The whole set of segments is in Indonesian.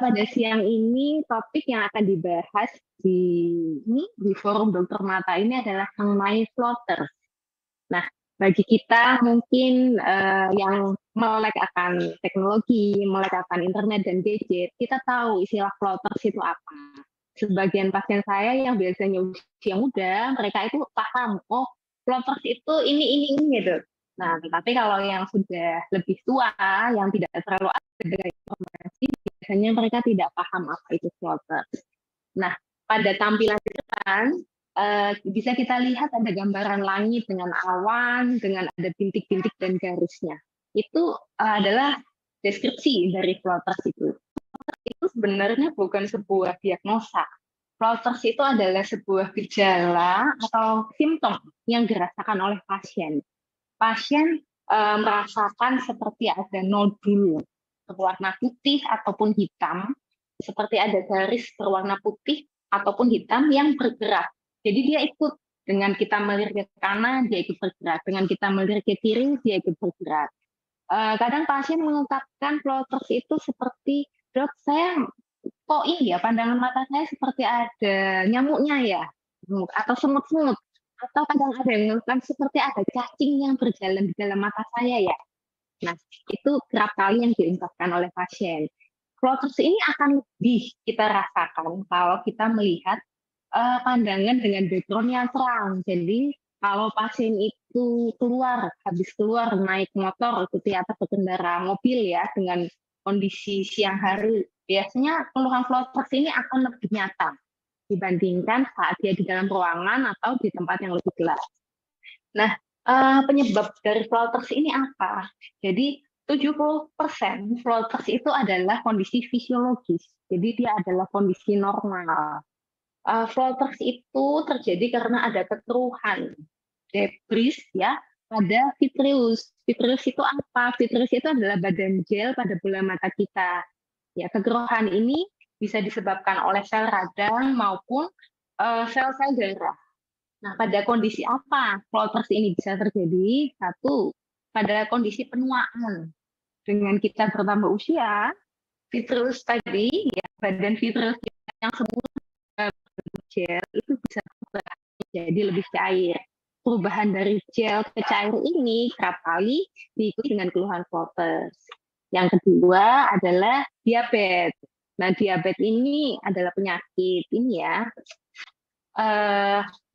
pada siang ini topik yang akan dibahas di forum Dokter Mata ini adalah mengenai floater. Nah, bagi kita mungkin yang melek akan teknologi, melek akan internet dan gadget, kita tahu istilah floaters itu apa. Sebagian pasien saya yang biasanya usia muda, mereka itu paham, oh floaters itu ini gitu. Nah, tetapi kalau yang sudah lebih tua, yang tidak terlalu ada dengan informasi, biasanya mereka tidak paham apa itu floaters. Nah, pada tampilan depan bisa kita lihat ada gambaran langit dengan awan, dengan ada bintik-bintik dan garisnya. Itu adalah deskripsi dari floaters itu. Itu sebenarnya bukan sebuah diagnosa. Floaters itu adalah sebuah gejala atau simptom yang dirasakan oleh pasien. Pasien merasakan seperti ada nodul berwarna putih ataupun hitam, seperti ada garis berwarna putih ataupun hitam yang bergerak. Jadi dia ikut dengan kita melirik ke kanan, dia ikut bergerak. Dengan kita melirik ke kiri, dia ikut bergerak. Kadang pasien mengungkapkan floaters itu seperti, dok, saya kok ini ya, pandangan mata saya seperti ada nyamuknya ya, atau semut-semut. Atau kadang ada yang mengungkapkan seperti ada cacing yang berjalan di dalam mata saya ya. Nah, itu kerap kali yang diungkapkan oleh pasien. Floaters ini akan lebih kita rasakan kalau kita melihat pandangan dengan background yang terang. Jadi kalau pasien itu habis keluar naik motor, ikuti atau berkendara mobil ya dengan kondisi siang hari, biasanya keluhan floaters ini akan lebih nyata dibandingkan saat dia di dalam ruangan atau di tempat yang lebih gelap. Nah, penyebab dari floaters ini apa? Jadi 70% floaters itu adalah kondisi fisiologis. Jadi dia adalah kondisi normal. Floaters itu terjadi karena ada kekeruhan debris ya pada vitreous. Vitreous itu apa? Vitreous itu adalah badan gel pada bola mata kita. Ya, kekeruhan ini bisa disebabkan oleh sel radang maupun sel-sel darah. Nah, pada kondisi apa floaters ini bisa terjadi? Satu, pada kondisi penuaan. Dengan kita bertambah usia, vitreous tadi, ya, badan vitreous yang semula gel itu bisa berubah jadi lebih cair. Perubahan dari gel ke cair ini kerap kali diikuti dengan keluhan floaters. Yang kedua adalah diabetes. Nah, diabetes ini adalah penyakit ini ya.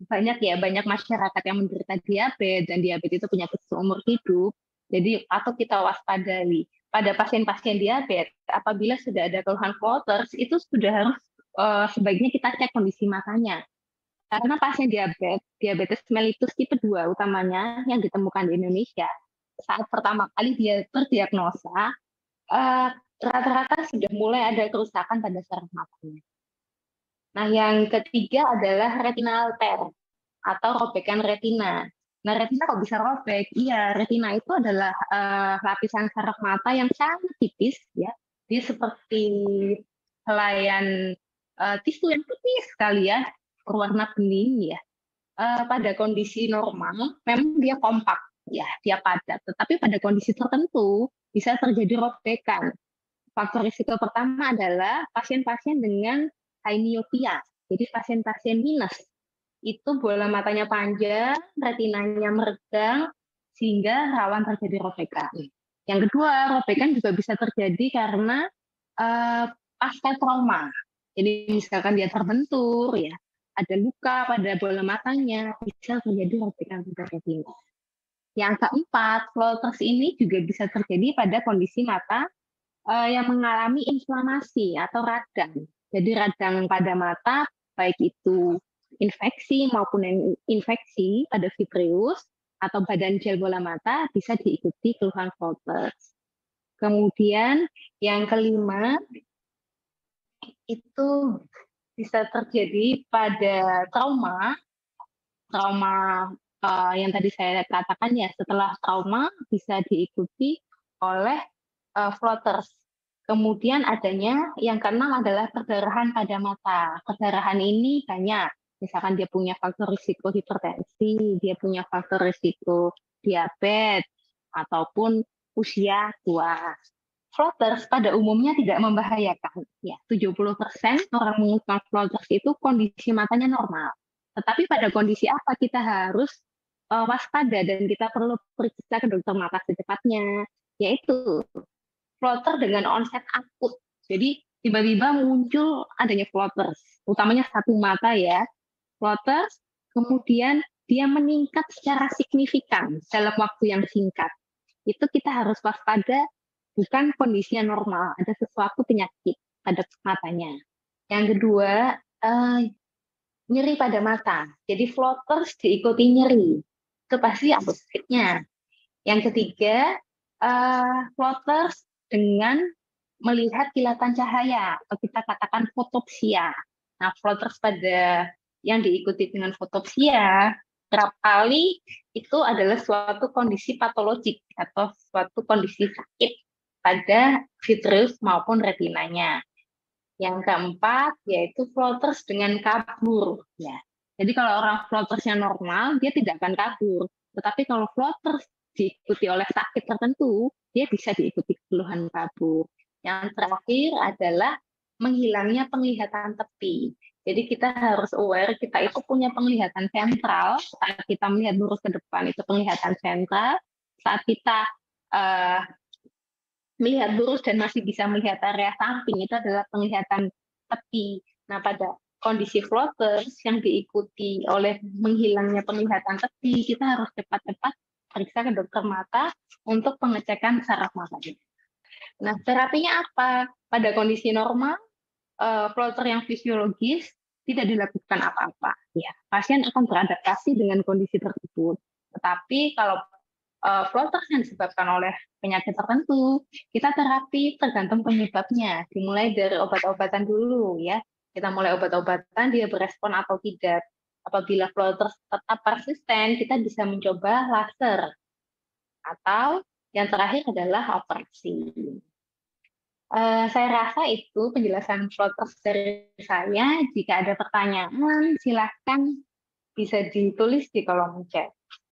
Banyak masyarakat yang menderita diabetes dan diabetes itu penyakit seumur hidup. Jadi atau kita waspadai pada pasien-pasien diabetes apabila sudah ada keluhan floaters itu sudah harus sebaiknya kita cek kondisi matanya. Karena pasien diabetes mellitus tipe 2 utamanya yang ditemukan di Indonesia, saat pertama kali dia terdiagnosa, rata-rata sudah mulai ada kerusakan pada saraf matanya. Nah, yang ketiga adalah retinal tear atau robekan retina. Nah, retina kok bisa robek? Iya, retina itu adalah lapisan saraf mata yang sangat tipis, ya. Dia seperti helaian tisu yang tipis sekali ya, berwarna bening ya. Pada kondisi normal, memang dia kompak, ya, dia padat. Tetapi pada kondisi tertentu bisa terjadi robekan. Faktor risiko pertama adalah pasien-pasien dengan high myopia. Jadi pasien-pasien minus itu bola matanya panjang, retinanya meregang, sehingga rawan terjadi robekan. Yang kedua, robekan juga bisa terjadi karena pasca trauma. Jadi misalkan dia terbentur, ya, ada luka pada bola matanya, bisa terjadi robekan pada retina. Yang keempat, floaters ini juga bisa terjadi pada kondisi mata yang mengalami inflamasi atau radang. Jadi radang pada mata, baik itu infeksi maupun infeksi pada vitreous atau badan gel bola mata bisa diikuti keluhan floaters. Kemudian yang kelima itu bisa terjadi pada trauma yang tadi saya katakan ya, setelah trauma bisa diikuti oleh floaters. Kemudian adanya yang keenam adalah perdarahan pada mata. Perdarahan ini banyak. Misalkan dia punya faktor risiko hipertensi, dia punya faktor risiko diabetes, ataupun usia tua. floaters pada umumnya tidak membahayakan. Ya, 70% orang mengukur floaters itu kondisi matanya normal. Tetapi pada kondisi apa kita harus waspada dan kita perlu periksa ke dokter mata secepatnya, yaitu floater dengan onset akut. Jadi tiba-tiba muncul adanya floaters, utamanya satu mata ya, floaters, kemudian dia meningkat secara signifikan dalam waktu yang singkat. Itu kita harus waspada, bukan kondisi yang normal, ada sesuatu penyakit pada matanya. Yang kedua, nyeri pada mata. Jadi floaters diikuti nyeri. Itu pasti akustiknya. Yang ketiga, floaters dengan melihat kilatan cahaya, atau kita katakan fotopsia. Nah, floaters pada yang diikuti dengan fotopsia, kerap kali itu adalah suatu kondisi patologik atau suatu kondisi sakit pada vitreus maupun retinanya. Yang keempat yaitu floaters dengan kabur. Ya. Jadi kalau orang floatersnya normal, dia tidak akan kabur. Tetapi kalau floaters diikuti oleh sakit tertentu, dia bisa diikuti keluhan kabur. Yang terakhir adalah menghilangnya penglihatan tepi. Jadi kita harus aware, kita itu punya penglihatan sentral. Saat kita melihat lurus ke depan, itu penglihatan sentral. Saat kita melihat lurus dan masih bisa melihat area samping, itu adalah penglihatan tepi. Nah, pada kondisi floaters yang diikuti oleh menghilangnya penglihatan tepi, kita harus cepat-cepat periksa ke dokter mata untuk pengecekan saraf matanya. Nah, terapinya apa? Pada kondisi normal, floater yang fisiologis tidak dilakukan apa-apa. Ya, pasien akan beradaptasi dengan kondisi tersebut. Tetapi kalau floaters yang disebabkan oleh penyakit tertentu, kita terapi tergantung penyebabnya. Dimulai dari obat-obatan dulu ya. Kita mulai obat-obatan, dia berespon atau tidak. Apabila floaters tetap persisten, kita bisa mencoba laser. Atau yang terakhir adalah operasi. Saya rasa itu penjelasan floaters dari saya. Jika ada pertanyaan, silahkan bisa ditulis di kolom chat.